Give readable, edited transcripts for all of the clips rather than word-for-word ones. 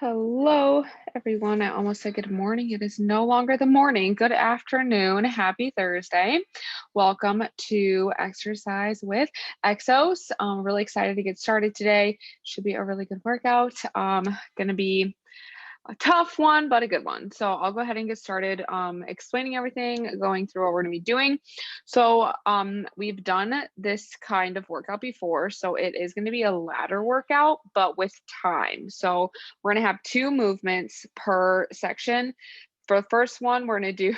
Hello, everyone. I almost said good morning. It is no longer the morning. Good afternoon. Happy Thursday. Welcome to Exercise with Exos. I'm really excited to get started today. Should be a really good workout. Going to be a tough one, but a good one. So I'll go ahead and get started explaining everything, going through what we're going to be doing. So we've done this kind of workout before. So it is going to be a ladder workout, but with time. So we're going to have two movements per section. For the first one, we're going to do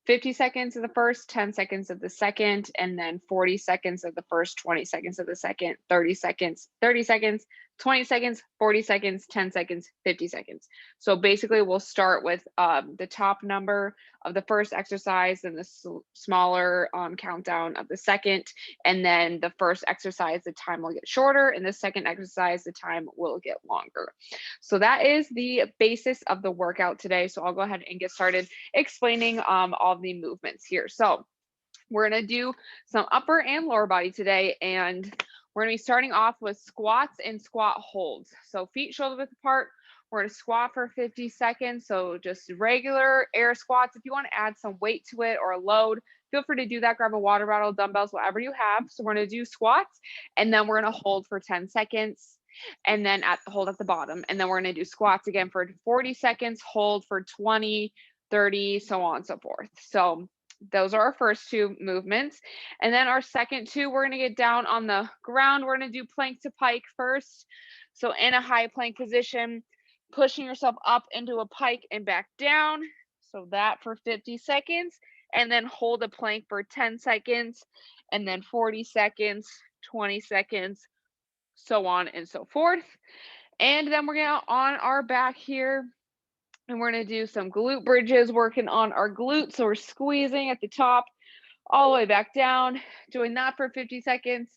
50 seconds of the first, 10 seconds of the second, and then 40 seconds of the first, 20 seconds of the second, 30 seconds, 30 seconds, 20 seconds, 40 seconds, 10 seconds, 50 seconds. So basically we'll start with the top number of the first exercise and the smaller countdown of the second. And then the first exercise, the time will get shorter, and the second exercise, the time will get longer. So that is the basis of the workout today. So I'll go ahead and get started explaining all of the movements here. So we're going to do some upper and lower body today, and we're going to be starting off with squats and squat holds. So feet shoulder width apart. We're going to squat for 50 seconds. So just regular air squats. If you want to add some weight to it or a load, feel free to do that. Grab a water bottle, dumbbells, whatever you have. So we're going to do squats, and then we're going to hold for 10 seconds. And then hold at the bottom. And then we're going to do squats again for 40 seconds, hold for 20, 30, so on and so forth. So those are our first two movements. And then our second two, we're going to get down on the ground. We're going to do Plankton Pike first. So in a high plank position, pushing yourself up into a pike and back down. So that for 50 seconds. And then hold a plank for 10 seconds. And then 40 seconds, 20 seconds, so on and so forth. And then we're going to on our back here, and we're going to do some glute bridges, working on our glutes. So we're squeezing at the top all the way back down, doing that for 50 seconds,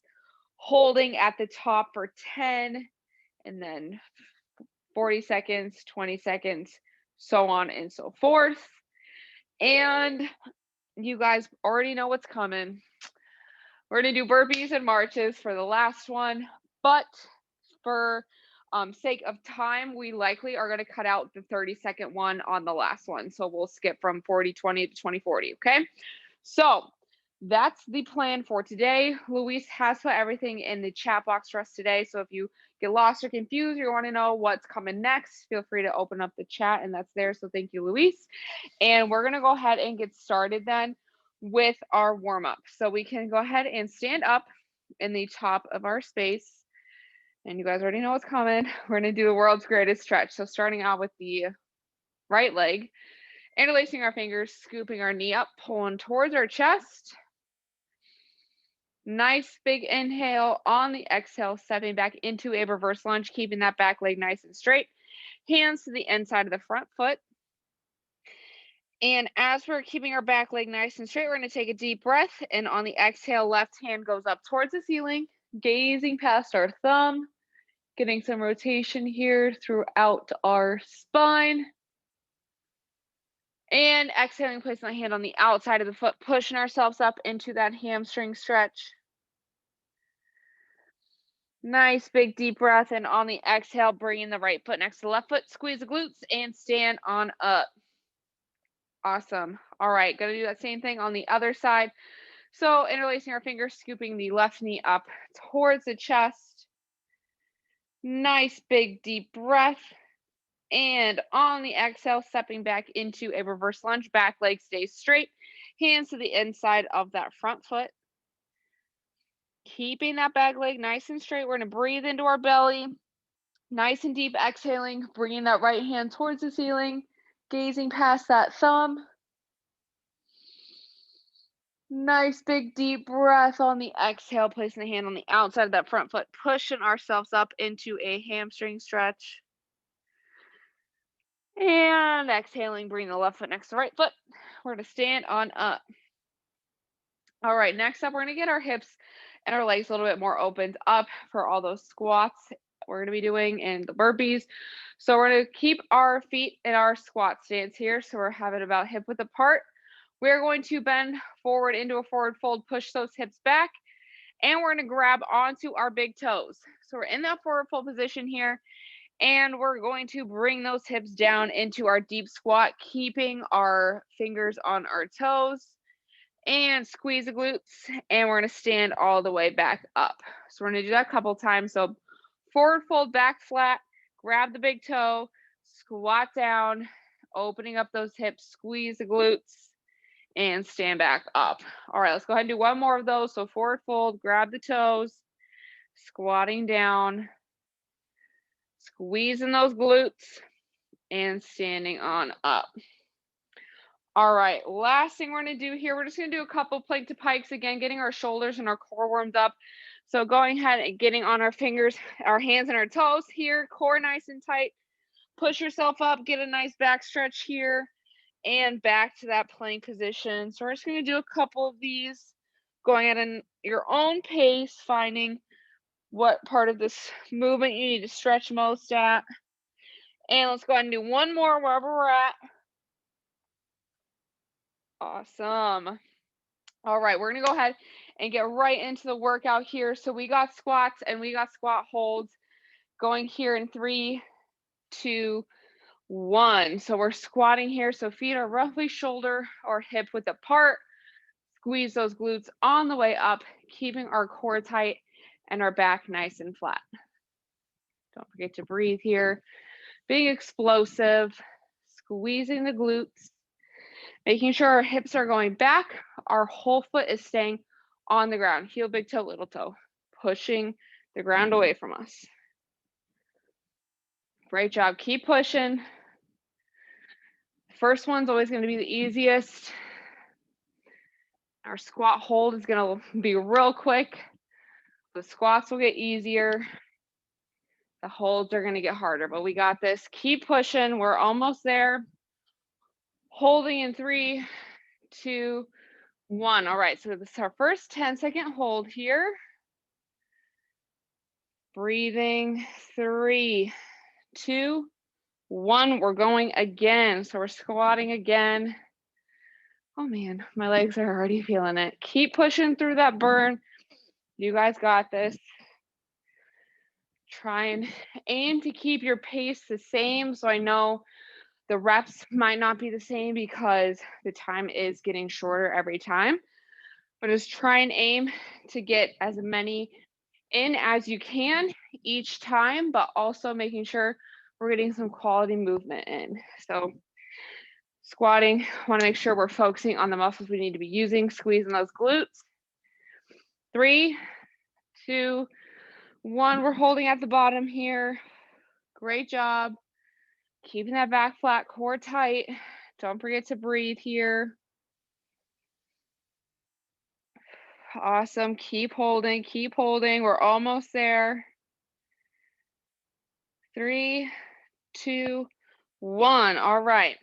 holding at the top for 10, and then 40 seconds, 20 seconds, so on and so forth. And you guys already know what's coming. We're going to do burpees and marches for the last one, but for sake of time, we likely are going to cut out the 30-second one on the last one. So we'll skip from 40-20 to 20-40, okay? So that's the plan for today. Luis has put everything in the chat box for us today. So if you get lost or confused, or you want to know what's coming next, feel free to open up the chat, and that's there. So thank you, Luis. And we're going to go ahead and get started then with our warm-up. So we can go ahead and stand up in the top of our space. And you guys already know what's coming. We're going to do the world's greatest stretch. So starting out with the right leg, interlacing our fingers, scooping our knee up, pulling towards our chest. Nice big inhale. On the exhale, stepping back into a reverse lunge, keeping that back leg nice and straight. Hands to the inside of the front foot. And as we're keeping our back leg nice and straight, we're going to take a deep breath. And on the exhale, left hand goes up towards the ceiling, gazing past our thumb, getting some rotation here throughout our spine. And exhaling, placing the hand on the outside of the foot, pushing ourselves up into that hamstring stretch. Nice big deep breath. And on the exhale, bringing the right foot next to the left foot, squeeze the glutes and stand on up. Awesome. All right, gonna do that same thing on the other side. So interlacing our fingers, scooping the left knee up towards the chest. Nice big deep breath. And on the exhale, stepping back into a reverse lunge, back leg stays straight, hands to the inside of that front foot. Keeping that back leg nice and straight. We're going to breathe into our belly, nice and deep exhaling, bringing that right hand towards the ceiling, gazing past that thumb. Nice big deep breath on the exhale, placing the hand on the outside of that front foot, pushing ourselves up into a hamstring stretch. And exhaling, bring the left foot next to the right foot. We're going to stand on up. All right, next up, we're going to get our hips and our legs a little bit more opened up for all those squats we're going to be doing and the burpees. So we're going to keep our feet in our squat stance here. So we're having about hip width apart. We're going to bend forward into a forward fold, push those hips back, and we're going to grab onto our big toes. So we're in that forward fold position here. And we're going to bring those hips down into our deep squat, keeping our fingers on our toes, and squeeze the glutes. And we're going to stand all the way back up. So we're going to do that a couple times. So forward fold, back flat, grab the big toe, squat down, opening up those hips, squeeze the glutes, and stand back up. All right, let's go ahead and do one more of those. So forward fold, grab the toes, squatting down, squeezing those glutes, and standing on up. All right, last thing we're going to do here, we're just going to do a couple Plankton Pikes, again, getting our shoulders and our core warmed up. So going ahead and getting on our fingers, our hands and our toes here, core nice and tight. Push yourself up, get a nice back stretch here, and back to that plank position. So we're just going to do a couple of these, going at your own pace, finding what part of this movement you need to stretch most at. And let's go ahead and do one more wherever we're at. Awesome. All right, we're going to go ahead and get right into the workout here. So we got squats and we got squat holds going here in 3, 2, 1. So we're squatting here. So feet are roughly shoulder or hip width apart. Squeeze those glutes on the way up, keeping our core tight and our back nice and flat. Don't forget to breathe here. Being explosive, squeezing the glutes, making sure our hips are going back, our whole foot is staying on the ground. Heel, big toe, little toe, pushing the ground away from us. Great job. Keep pushing. First one's always going to be the easiest. Our squat hold is going to be real quick. The squats will get easier. The holds are going to get harder, but we got this. Keep pushing. We're almost there. Holding in 3, 2, 1. All right, so this is our first 10-second hold here. Breathing. 3, 2, 1. We're going again. So we're squatting again. Oh man, my legs are already feeling it. Keep pushing through that burn. You guys got this. Try and aim to keep your pace the same. So I know the reps might not be the same because the time is getting shorter every time, but just try and aim to get as many in as you can each time, but also making sure we're getting some quality movement in. So squatting, want to make sure we're focusing on the muscles we need to be using, squeezing those glutes. 3, 2, 1. We're holding at the bottom here. Great job. Keeping that back flat, core tight. Don't forget to breathe here. Awesome. Keep holding, keep holding. We're almost there. 3, 2, 1. All right.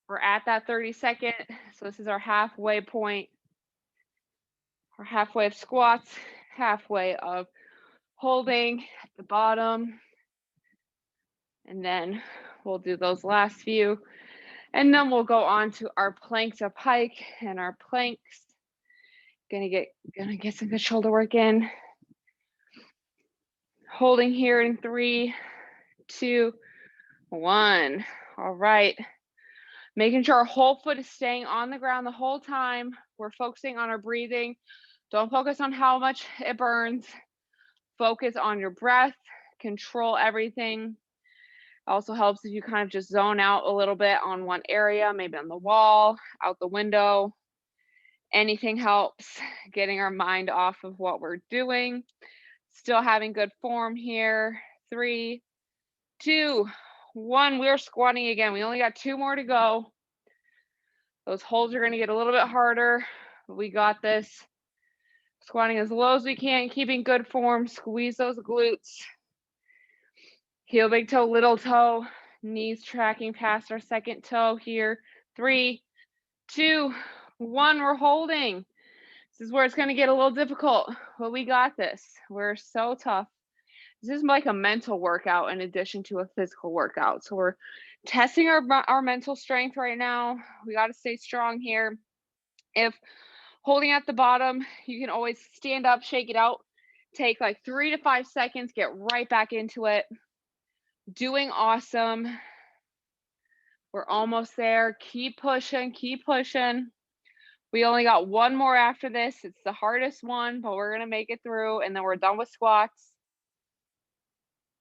We're at that 30-second. So this is our halfway point. Our halfway of squats, halfway of holding at the bottom. And then we'll do those last few. And then we'll go on to our Plankton Pike and our planks. Gonna get some good shoulder work in. Holding here in 3, 2, 1. All right. Making sure our whole foot is staying on the ground the whole time. We're focusing on our breathing. Don't focus on how much it burns. Focus on your breath. Control everything. Also helps if you kind of just zone out a little bit on one area, maybe on the wall, out the window. Anything helps, getting our mind off of what we're doing. Still having good form here. 3, 2, 1. We're squatting again. We only got 2 more to go. Those holds are going to get a little bit harder, but we got this. Squatting as low as we can, keeping good form. Squeeze those glutes. Heel, big toe, little toe. Knees tracking past our second toe here. 3, 2, 1. We're holding. This is where it's going to get a little difficult, but we got this. We're so tough. This is like a mental workout in addition to a physical workout. So we're testing our mental strength right now. We got to stay strong here. If holding at the bottom, you can always stand up, shake it out, take like 3 to 5 seconds, get right back into it. Doing awesome. We're almost there. Keep pushing, keep pushing. We only got one more after this. It's the hardest one, but we're going to make it through, and then we're done with squats.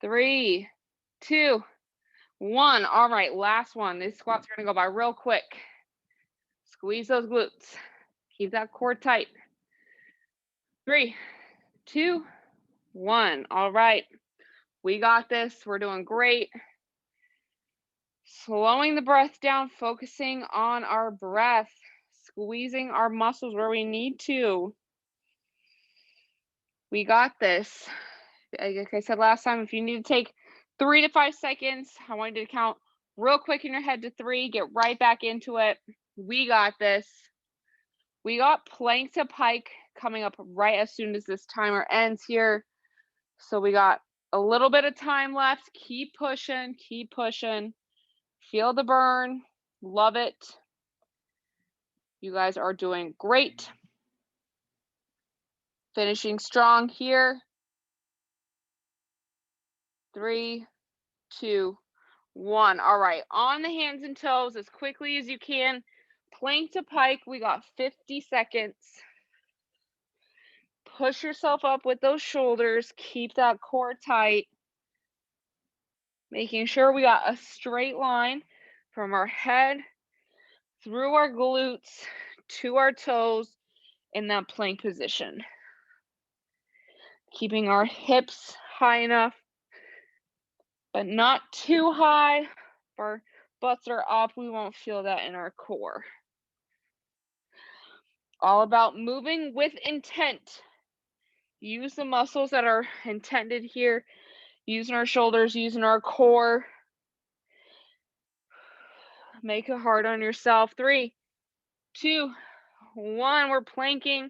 3, 2, 1. All right, last one. These squats are going to go by real quick. Squeeze those glutes. Keep that core tight. 3, 2, 1. All right. We got this. We're doing great. Slowing the breath down, focusing on our breath, squeezing our muscles where we need to. We got this. Like I said last time, if you need to take 3 to 5 seconds, I want you to count real quick in your head to 3, get right back into it. We got this. We got Plankton Pike coming up right as soon as this timer ends here. So we got a little bit of time left. Keep pushing, keep pushing. Feel the burn. Love it. You guys are doing great. Finishing strong here. 3, 2, 1. All right, on the hands and toes as quickly as you can. Plank to pike. We got 50 seconds. Push yourself up with those shoulders. Keep that core tight. Making sure we got a straight line from our head through our glutes to our toes in that plank position. Keeping our hips high enough, but not too high. If our butts are up, we won't feel that in our core. All about moving with intent. Use the muscles that are intended here. Using our shoulders, using our core. Make it hard on yourself. 3, 2, 1. We're planking.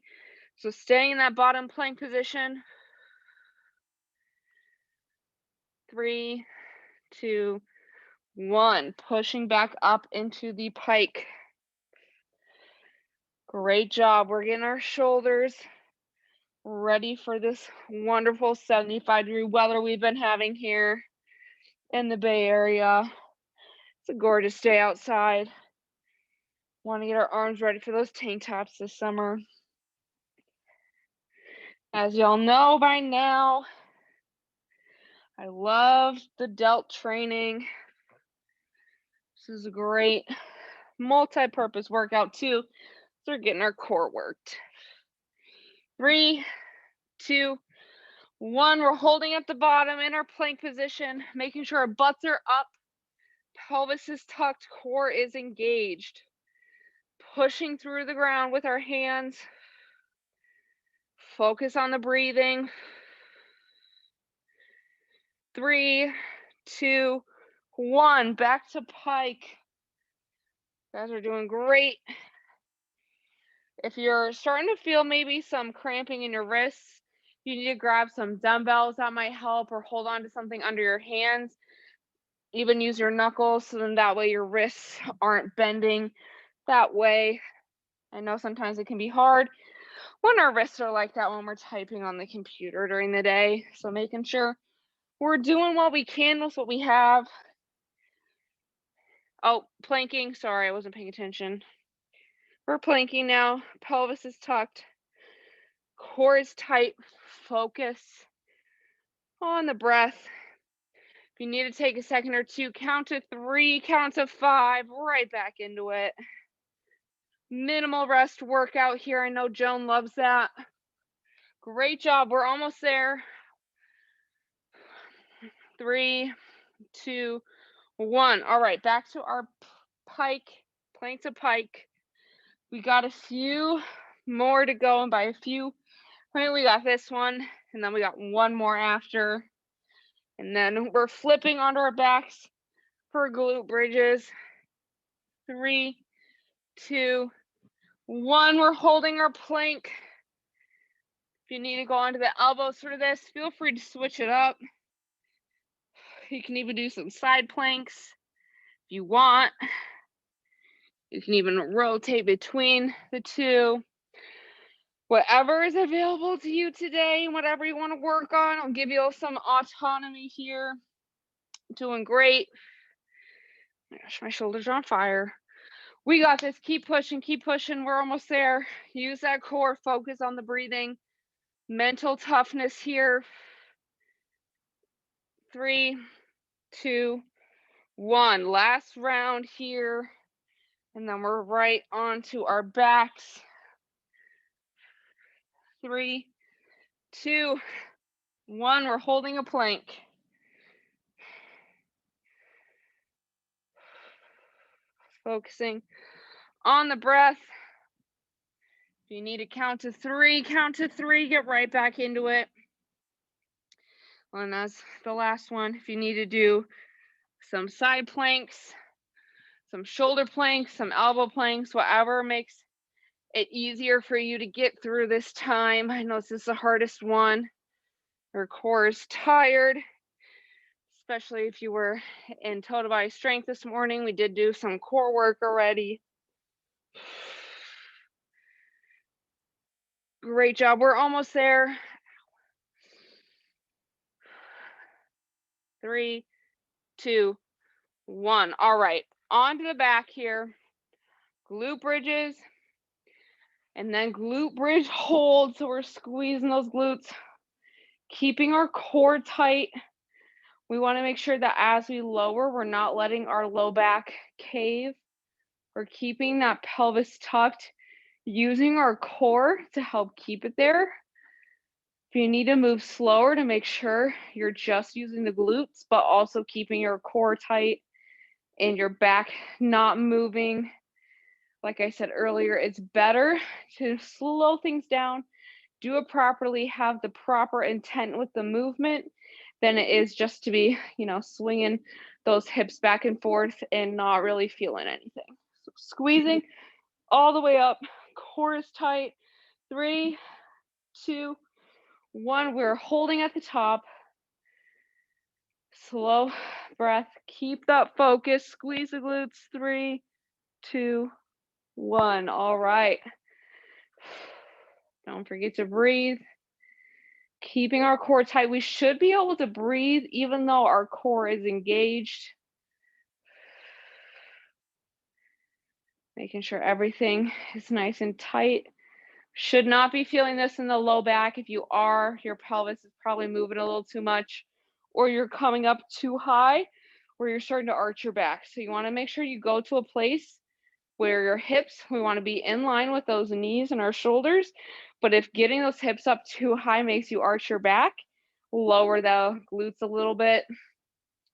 So staying in that bottom plank position. 3, 2, 1. Pushing back up into the pike. Great job. We're getting our shoulders ready for this wonderful 75-degree weather we've been having here in the Bay Area. It's a gorgeous day outside. Want to get our arms ready for those tank tops this summer. As y'all know by now, I love the delt training. This is a great multi-purpose workout too. So we're getting our core worked. 3, 2, 1. We're holding at the bottom in our plank position, making sure our butts are up, pelvis is tucked, core is engaged. Pushing through the ground with our hands. Focus on the breathing. 3, 2, 1. Back to pike. You guys are doing great. If you're starting to feel maybe some cramping in your wrists, you need to grab some dumbbells. That might help, or hold on to something under your hands. Even use your knuckles, so then that way your wrists aren't bending that way. I know sometimes it can be hard when our wrists are like that when we're typing on the computer during the day. So making sure we're doing what we can with what we have. Oh, planking. Sorry, I wasn't paying attention. We're planking now. Pelvis is tucked. Core is tight. Focus on the breath. If you need to take a second or two, count to 3, count to 5, right back into it. Minimal rest workout here. I know Joan loves that. Great job. We're almost there. 3, 2, 1. All right, back to our pike, plank to pike. We got a few more to go, and by a few, I mean, we got this one, and then we got one more after. And then we're flipping onto our backs for glute bridges. 3, 2, 1. We're holding our plank. If you need to go onto the elbows for this, feel free to switch it up. You can even do some side planks if you want. You can even rotate between the two. Whatever is available to you today, whatever you want to work on, I'll give you some autonomy here. Doing great. Oh my gosh, my shoulders are on fire. We got this. Keep pushing, keep pushing. We're almost there. Use that core, focus on the breathing. Mental toughness here. 3, 2, 1. Last round here. And then we're right onto our backs. 3, 2, 1. We're holding a plank. Focusing on the breath. If you need to count to 3, count to 3. Get right back into it. And that's the last one. If you need to do some side planks, some shoulder planks, some elbow planks, whatever makes it easier for you to get through this time. I know this is the hardest one. Your core is tired, especially if you were in total body strength this morning. We did do some core work already. Great job. We're almost there. 3, 2, 1. All right, on to the back here. Glute bridges, and then glute bridge hold. So we're squeezing those glutes, keeping our core tight. We want to make sure that as we lower, we're not letting our low back cave. We're keeping that pelvis tucked, using our core to help keep it there. If you need to move slower, to make sure you're just using the glutes, but also keeping your core tight and your back not moving. Like I said earlier, it's better to slow things down, do it properly, have the proper intent with the movement, than it is just to be, swinging those hips back and forth and not really feeling anything. So squeezing all the way up, core is tight. 3, 2, 1. We're holding at the top. Slow breath. Keep that focus. Squeeze the glutes. 3, 2, 1. All right. Don't forget to breathe. Keeping our core tight. We should be able to breathe even though our core is engaged. Making sure everything is nice and tight. Should not be feeling this in the low back. If you are, your pelvis is probably moving a little too much, or you're coming up too high, where you're starting to arch your back. So you want to make sure you go to a place where your hips, we want to be in line with those knees and our shoulders. But if getting those hips up too high makes you arch your back, lower the glutes a little bit.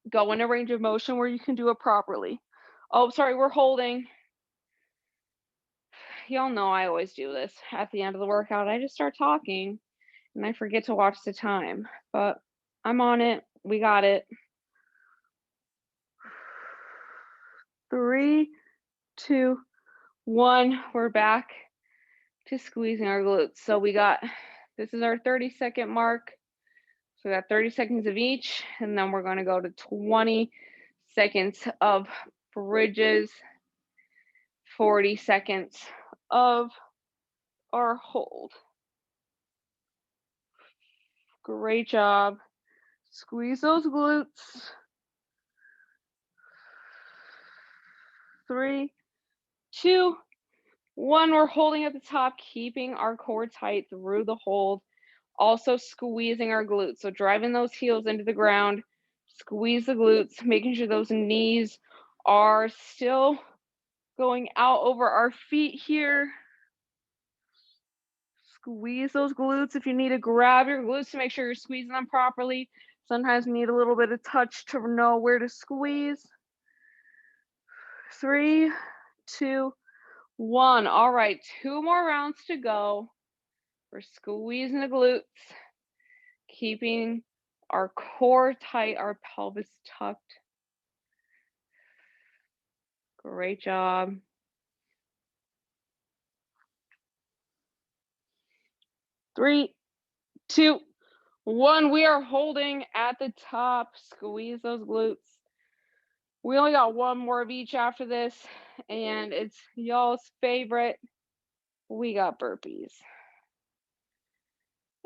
Go in a range of motion where you can do it properly. Oh, sorry, we're holding. Y'all know I always do this at the end of the workout. I just start talking and I forget to watch the time, but I'm on it. We got it. 3, 2, 1. We're back to squeezing our glutes. So this is our 30-second mark. So we got 30 seconds of each, and then we're going to go to 20 seconds of bridges, 40 seconds of our hold. Great job. Squeeze those glutes. 3, 2, 1. We're holding at the top, keeping our core tight through the hold. Also squeezing our glutes. So driving those heels into the ground, squeeze the glutes, making sure those knees are still going out over our feet here. Squeeze those glutes. If you need to grab your glutes to make sure you're squeezing them properly. Sometimes you need a little bit of touch to know where to squeeze. 3, 2, 1. All right, 2 more rounds to go. We're squeezing the glutes, keeping our core tight, our pelvis tucked. Great job. 3, 2, 1. We are holding at the top. Squeeze those glutes. We only got 1 more of each after this, and it's y'all's favorite. We got burpees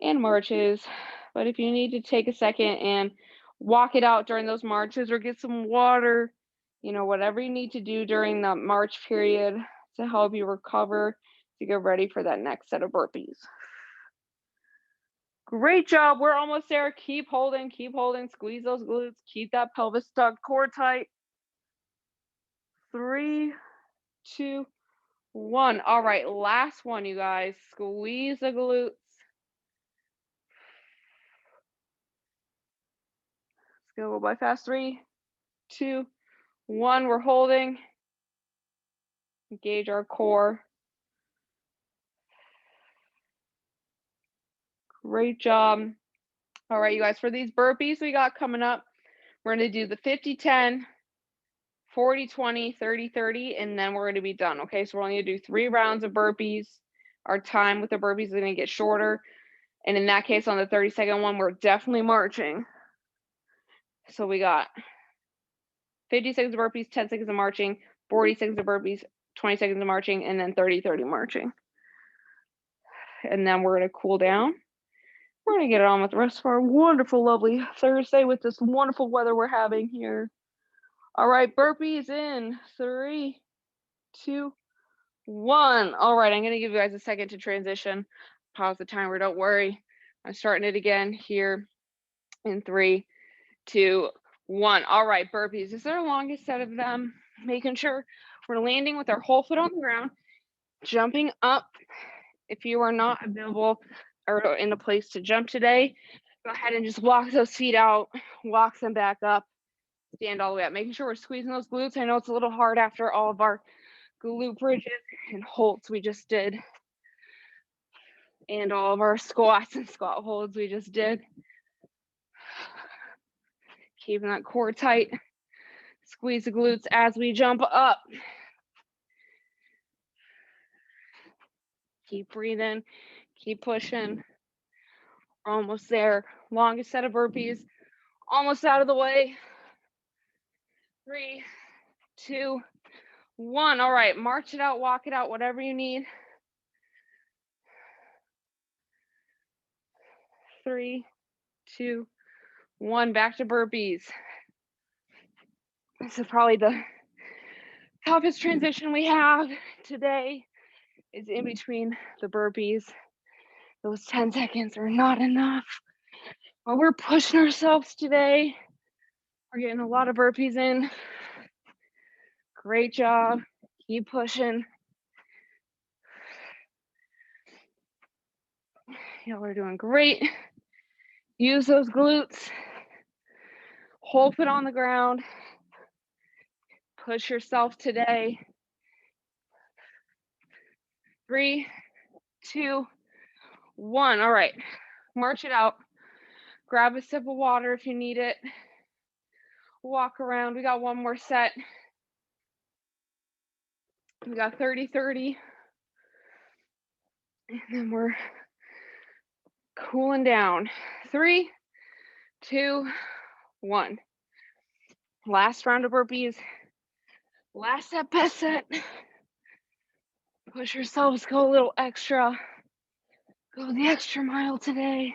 and marches. But if you need to take a second and walk it out during those marches or get some water, you know, whatever you need to do during the march period to help you recover to get ready for that next set of burpees. Great job. We're almost there. Keep holding, squeeze those glutes, keep that pelvis stuck, core tight. 3, 2, 1. All right, last one, you guys. Squeeze the glutes. Let's go by fast. 3, 2, 1. We're holding. Engage our core. Great job. All right, you guys, for these burpees we got coming up, we're going to do the 50-10, 40-20, 30-30, and then we're going to be done. Okay, so we're only going to do 3 rounds of burpees. Our time with the burpees is going to get shorter. And in that case, on the 30-second one, we're definitely marching. So we got 50 seconds of burpees, 10 seconds of marching, 40 seconds of burpees, 20 seconds of marching, and then 30-30 marching. And then we're going to cool down. We're going to get it on with the rest of our wonderful, lovely Thursday with this wonderful weather we're having here. All right, burpees in 3, 2, 1. All right, I'm going to give you guys a second to transition. Pause the timer, don't worry. I'm starting it again here in 3, 2, 1. All right, burpees. This is our longest set of them. Making sure we're landing with our whole foot on the ground, jumping up. If you are not available or in a place to jump today, go ahead and just walk those feet out, walk them back up, stand all the way up, making sure we're squeezing those glutes. I know it's a little hard after all of our glute bridges and holds we just did, and all of our squats and squat holds we just did. Keeping that core tight. Squeeze the glutes as we jump up. Keep breathing, keep pushing. We're almost there. Longest set of burpees, almost out of the way. 3, 2, 1. All right, march it out, walk it out, whatever you need. 3, 2, 1. Back to burpees. This is probably the toughest transition we have today. Is in between the burpees. Those 10 seconds are not enough. But we're pushing ourselves today. We're getting a lot of burpees in. Great job. Keep pushing. Y'all are doing great. Use those glutes. Whole foot on the ground. Push yourself today. 3, 2, 1. All right. March it out. Grab a sip of water if you need it. Walk around. We got one more set. We got 30-30. And then we're cooling down. 3, 2, 1. Last round of burpees. Last set, best set. Push yourselves, go a little extra. Go the extra mile today.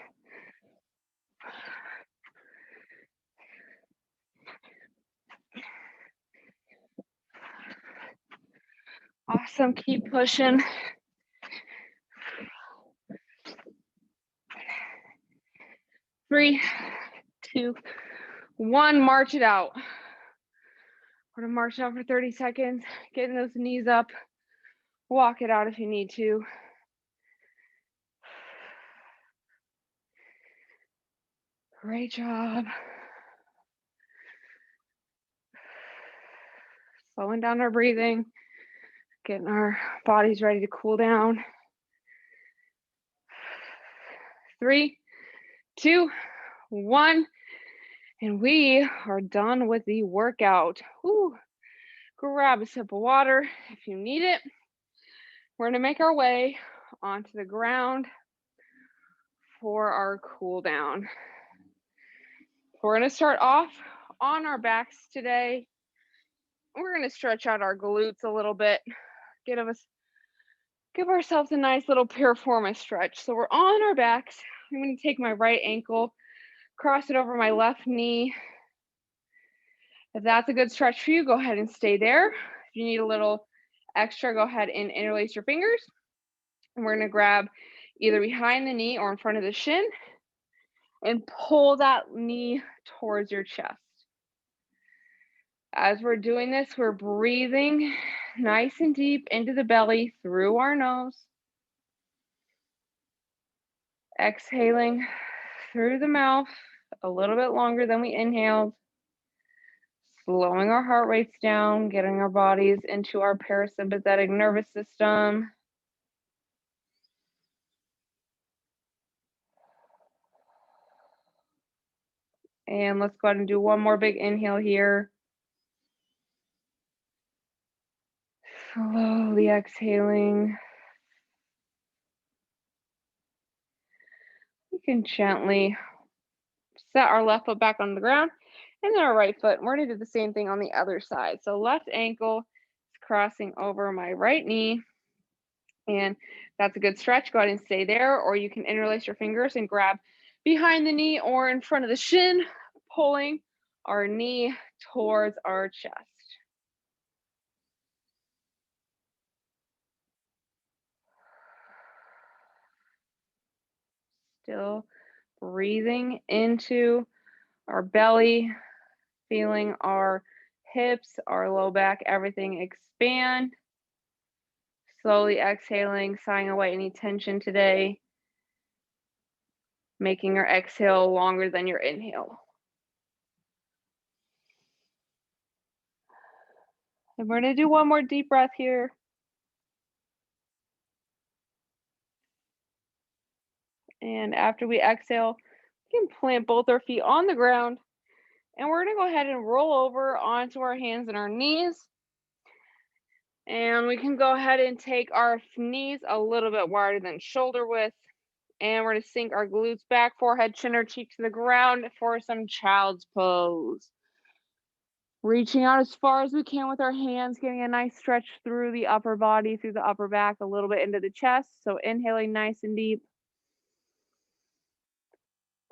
Awesome, keep pushing. 3, 2, 1, march it out. We're gonna march it out for 30 seconds, getting those knees up. Walk it out if you need to. Great job. Slowing down our breathing, getting our bodies ready to cool down. 3, 2, 1, and we are done with the workout. Whew. Grab a sip of water if you need it. We're gonna make our way onto the ground for our cool down. We're gonna start off on our backs today. We're gonna stretch out our glutes a little bit. Give ourselves a nice little piriformis stretch. So we're on our backs. I'm gonna take my right ankle, cross it over my left knee. If that's a good stretch for you, go ahead and stay there. If you need a little extra, go ahead and interlace your fingers. And we're going to grab either behind the knee or in front of the shin and pull that knee towards your chest. As we're doing this, we're breathing nice and deep into the belly through our nose. Exhaling through the mouth a little bit longer than we inhaled. Slowing our heart rates down, getting our bodies into our parasympathetic nervous system. And let's go ahead and do one more big inhale here. Slowly exhaling. We can gently set our left foot back on the ground and then our right foot. We're going to do the same thing on the other side. So left ankle is crossing over my right knee. And that's a good stretch. Go ahead and stay there, or you can interlace your fingers and grab behind the knee or in front of the shin, pulling our knee towards our chest. Still breathing into our belly, feeling our hips, our low back, everything expand. Slowly exhaling, sighing away any tension today, making your exhale longer than your inhale. And we're going to do one more deep breath here. And after we exhale, we can plant both our feet on the ground. And we're going to go ahead and roll over onto our hands and our knees. And we can go ahead and take our knees a little bit wider than shoulder width. And we're going to sink our glutes back, forehead, chin, or cheek to the ground for some child's pose. Reaching out as far as we can with our hands, getting a nice stretch through the upper body, through the upper back, a little bit into the chest. So inhaling nice and deep.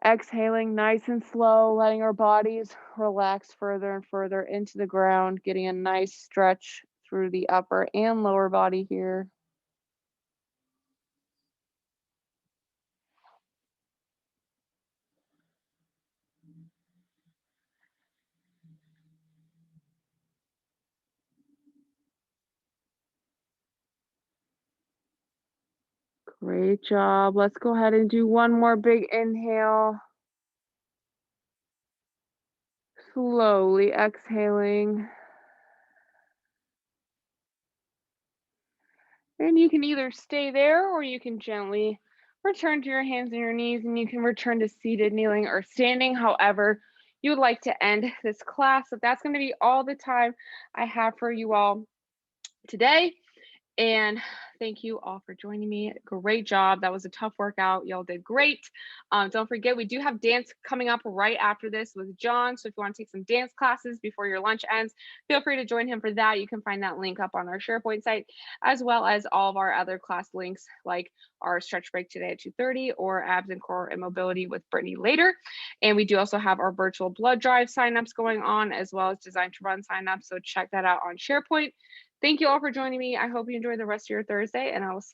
Exhaling nice and slow, letting our bodies relax further and further into the ground, getting a nice stretch through the upper and lower body here. Great job. Let's go ahead and do one more big inhale. Slowly exhaling. And you can either stay there or you can gently return to your hands and your knees, and you can return to seated, kneeling, or standing, however you would like to end this class. So that's going to be all the time I have for you all today. And thank you all for joining me. Great job. That was a tough workout. Y'all did great. Don't forget, we do have dance coming up right after this with John. So if you want to take some dance classes before your lunch ends, feel free to join him for that. You can find that link up on our SharePoint site, as well as all of our other class links, like our stretch break today at 2:30 or abs and core and mobility with Brittany later. And we do also have our virtual blood drive signups going on, as well as Design to Run signups. So check that out on SharePoint. Thank you all for joining me. I hope you enjoy the rest of your Thursday, and I will see you.